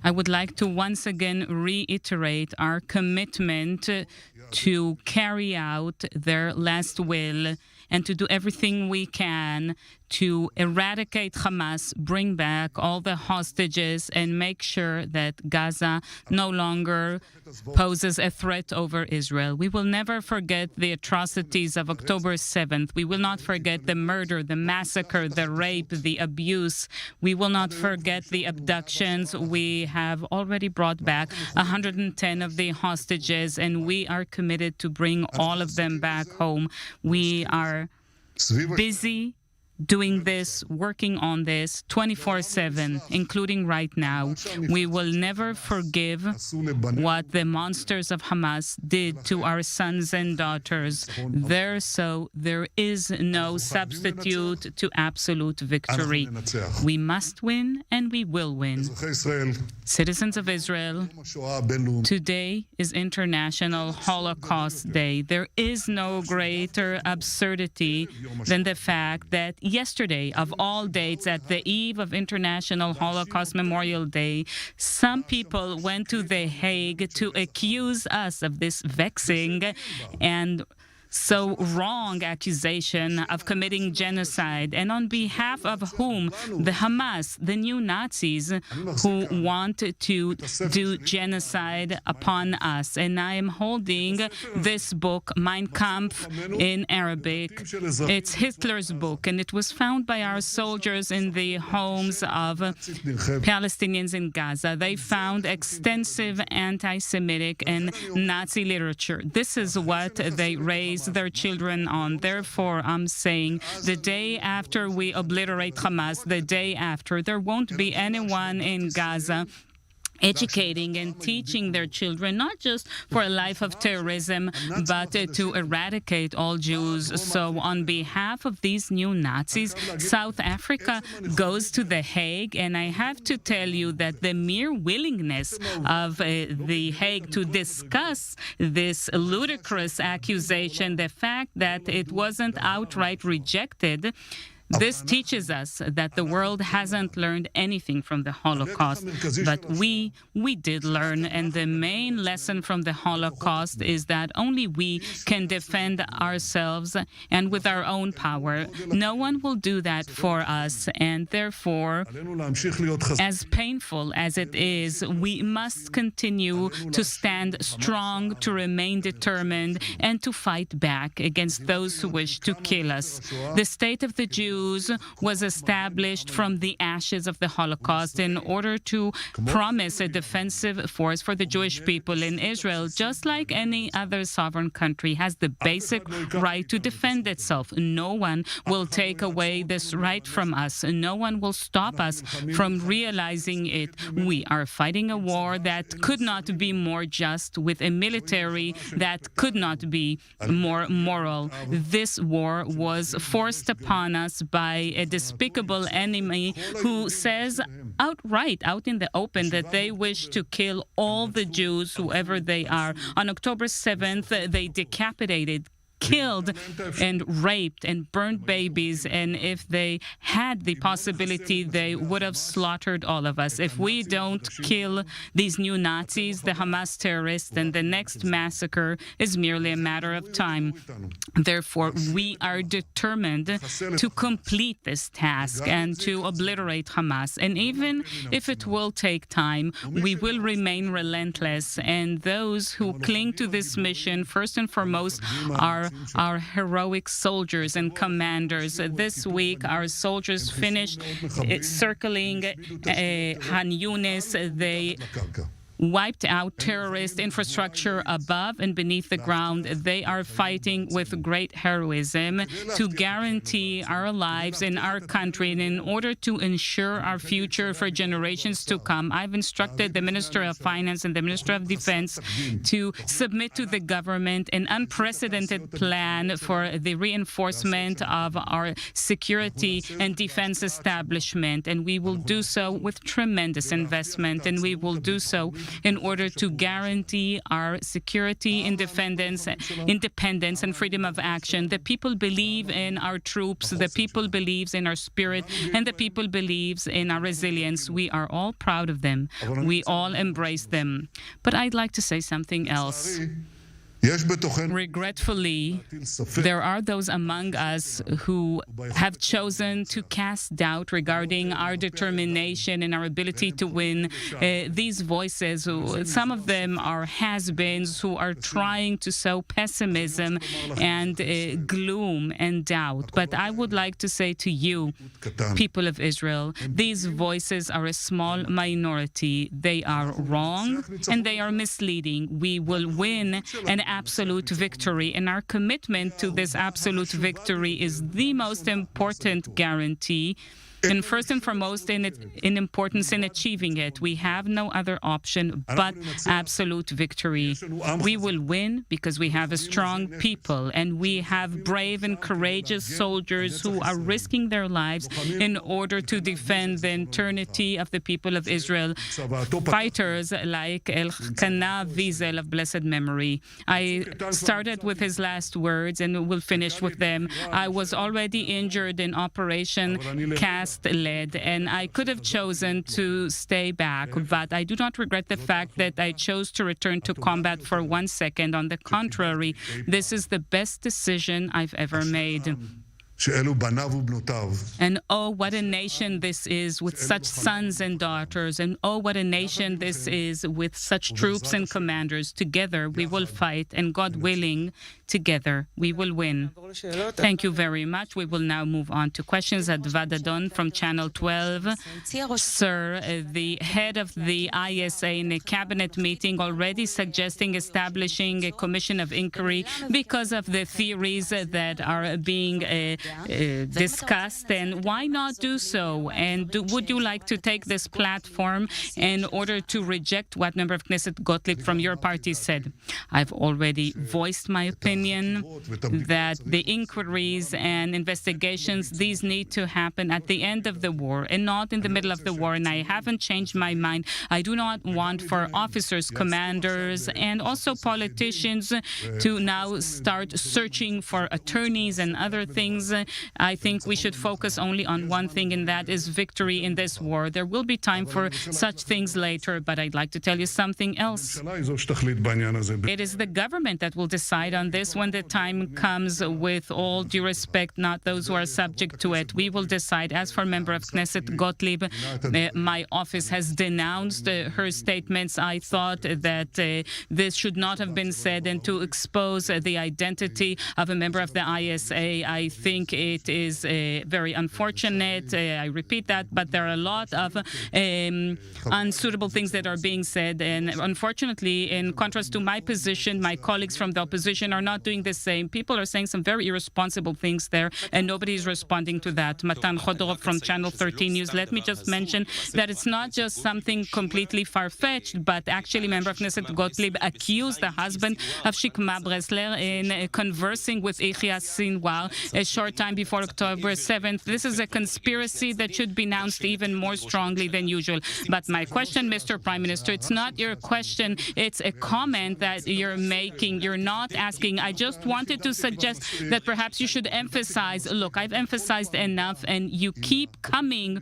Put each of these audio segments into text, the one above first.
I would like to once again reiterate our commitment to carry out their last will and to do everything we can to eradicate Hamas, bring back all the hostages, and make sure that Gaza no longer poses a threat over Israel. We will never forget the atrocities of October 7th. We will not forget the murder, the massacre, the rape, the abuse. We will not forget the abductions. We have already brought back 110 of the hostages, and we are committed to bring all of them back home. We are busy doing this, working on this 24/7, including right now. We will never forgive what the monsters of Hamas did to our sons and daughters. There is no substitute to absolute victory. We must win, and we will win. Citizens of Israel, today is International Holocaust Day. There is no greater absurdity than the fact that yesterday, of all dates, at the eve of International Holocaust Memorial Day, some people went to The Hague to accuse us of this vexing and so wrong accusation of committing genocide, and on behalf of whom? The Hamas, the new Nazis who want to do genocide upon us. And I am holding this book, Mein Kampf, in Arabic. It's Hitler's book, and it was found by our soldiers in the homes of Palestinians in Gaza. They found extensive anti-Semitic and Nazi literature. This is what they raised their children on. Therefore, I'm saying the day after we obliterate Hamas, the day after, there won't be anyone in Gaza educating and teaching their children, not just for a life of terrorism, but to eradicate all Jews. So on behalf of these new Nazis, South Africa goes to The Hague, and I have to tell you that the mere willingness of The Hague to discuss this ludicrous accusation, the fact that it wasn't outright rejected, this teaches us that the world hasn't learned anything from the Holocaust, but we did learn, and the main lesson from the Holocaust is that only we can defend ourselves and with our own power. No one will do that for us, and therefore, as painful as it is, we must continue to stand strong, to remain determined, and to fight back against those who wish to kill us. The state of the Jews was established from the ashes of the Holocaust in order to promise a defensive force for the Jewish people in Israel, just like any other sovereign country has the basic right to defend itself. No one will take away this right from us. No one will stop us from realizing it. We are fighting a war that could not be more just, with a military that could not be more moral. This war was forced upon us by a despicable enemy who says outright, out in the open, that they wish to kill all the Jews, whoever they are. On October 7th, they decapitated, killed and raped and burned babies, and if they had the possibility, they would have slaughtered all of us. If we don't kill these new Nazis, the Hamas terrorists, then the next massacre is merely a matter of time. Therefore, we are determined to complete this task and to obliterate Hamas. And even if it will take time, we will remain relentless. And those who cling to this mission, first and foremost, are our heroic soldiers and commanders. This week, our soldiers finished circling Han Yunis. They wiped out terrorist infrastructure above and beneath the ground. They are fighting with great heroism to guarantee our lives in our country. And in order to ensure our future for generations to come, I've instructed the Minister of Finance and the Minister of Defense to submit to the government an unprecedented plan for the reinforcement of our security and defense establishment. And we will do so with tremendous investment, and we will do so in order to guarantee our security, independence, and freedom of action. The people believe in our troops, the people believes in our spirit, and the people believes in our resilience. We are all proud of them. We all embrace them. But I'd like to say something else. Regretfully, there are those among us who have chosen to cast doubt regarding our determination and our ability to win. These voices, some of them are has-beens who are trying to sow pessimism and gloom and doubt. But I would like to say to you, people of Israel, these voices are a small minority. They are wrong and they are misleading. We will win an absolute victory, and our commitment to this absolute victory is the most important guarantee, and first and foremost in importance in achieving it. We have no other option but absolute victory. We will win because we have a strong people, and we have brave and courageous soldiers who are risking their lives in order to defend the eternity of the people of Israel. Fighters like Elkanah Wiesel of blessed memory. I started with his last words and will finish with them. I was already injured in Operation Cast Lead, and I could have chosen to stay back, but I do not regret the fact that I chose to return to combat for 1 second. On the contrary, this is the best decision I've ever made. And oh, what a nation this is with such sons and daughters. And oh, what a nation this is with such troops and commanders. Together we will fight, and God willing, together we will win. Thank you very much. We will now move on to questions. Advad Adon from Channel 12. Sir, the head of the ISA in a cabinet meeting already suggesting establishing a commission of inquiry because of the theories that are being discussed, and why not do so? And would you like to take this platform in order to reject what member of Knesset Gottlieb from your party said? I've already voiced my opinion that the inquiries and investigations, these need to happen at the end of the war and not in the middle of the war, and I haven't changed my mind. I do not want for officers, commanders, and also politicians to now start searching for attorneys and other things. I think we should focus only on one thing, and that is victory in this war. There will be time for such things later, but I'd like to tell you something else. It is the government that will decide on this when the time comes, with all due respect, not those who are subject to it. We will decide. As for member of Knesset Gottlieb, my office has denounced her statements. I thought that this should not have been said, and to expose the identity of a member of the ISA, I think it is very unfortunate. I repeat that, but there are a lot of unsuitable things that are being said, and unfortunately, in contrast to my position, my colleagues from the opposition are not doing the same. People are saying some very irresponsible things there, and nobody is responding to that. Matan Chodorov from Channel 13 News. Let me just mention that it's not just something completely far-fetched, but actually member of Knesset Gottlieb accused the husband of Shikma Bresler in conversing with Ichia Sinwar a short time before October 7th. This is a conspiracy that should be announced even more strongly than usual. But my question, Mr. Prime Minister, it's not your question, it's a comment that you're making. You're not asking. I just wanted to suggest that perhaps you should emphasize, look, I've emphasized enough, and you keep coming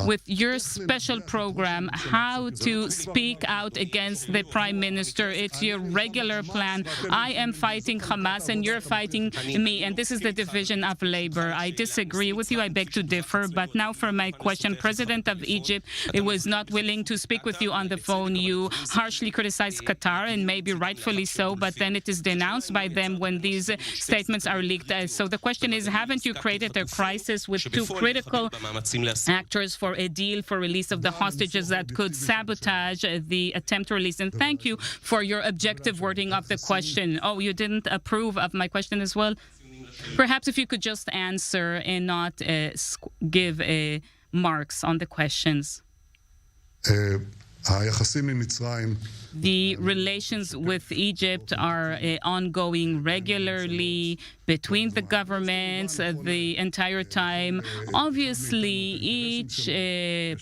with your special program, how to speak out against the Prime Minister. It's your regular plan. I am fighting Hamas and you're fighting me, and this is the division of labor. I disagree with you. I beg to differ. But now for my question. President of Egypt was not willing to speak with you on the phone. You harshly criticized Qatar, and maybe rightfully so, but then it is denounced by them when these statements are leaked. So the question is, haven't you created a crisis with two critical actors for a deal for release of the hostages that could sabotage the attempt to release? And thank you for your objective wording of the question. Oh, you didn't approve of my question as well? Perhaps if you could just answer and not give marks on the questions. The relations with Egypt are ongoing regularly. between the governments the entire time. Obviously, each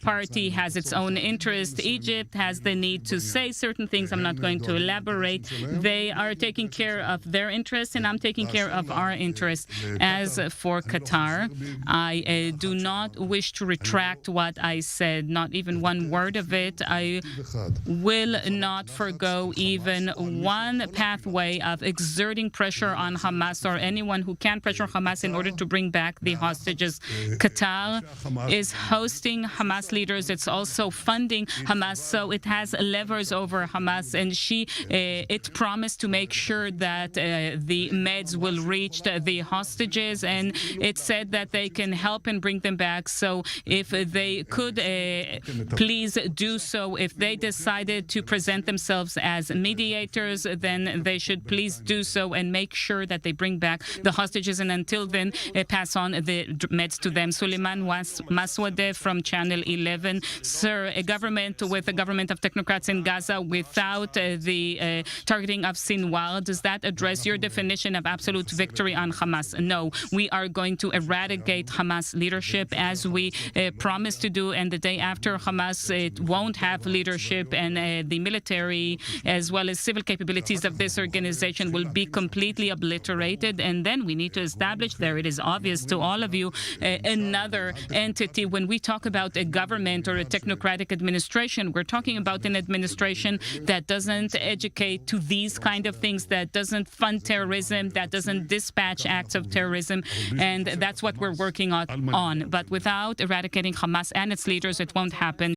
party has its own interest. Egypt has the need to say certain things. I'm not going to elaborate. They are taking care of their interests, and I'm taking care of our interests. As for Qatar, I do not wish to retract what I said, not even one word of it. I will not forgo even one pathway of exerting pressure on Hamas or anyone who can pressure Hamas in order to bring back the hostages. Qatar is hosting Hamas leaders. It's also funding Hamas, so it has levers over Hamas, and it promised to make sure that the meds will reach the hostages, and it said that they can help and bring them back. So if they could please do so, if they decided to present themselves as mediators, then they should please do so and make sure that they bring back the hostages, and until then pass on the meds to them. Suleiman Maswadeh from Channel 11. Sir, a government with a government of technocrats in Gaza without the targeting of Sinwar, does that address your definition of absolute victory on Hamas? No, we are going to eradicate Hamas leadership as we promised to do, and the day after Hamas, it won't have leadership, and the military as well as civil capabilities of this organization will be completely obliterated. And then we need to establish, there it is obvious to all of you, another entity. When we talk about a government or a technocratic administration, we're talking about an administration that doesn't educate to these kind of things, that doesn't fund terrorism, that doesn't dispatch acts of terrorism, and that's what we're working on. But without eradicating Hamas and its leaders, it won't happen.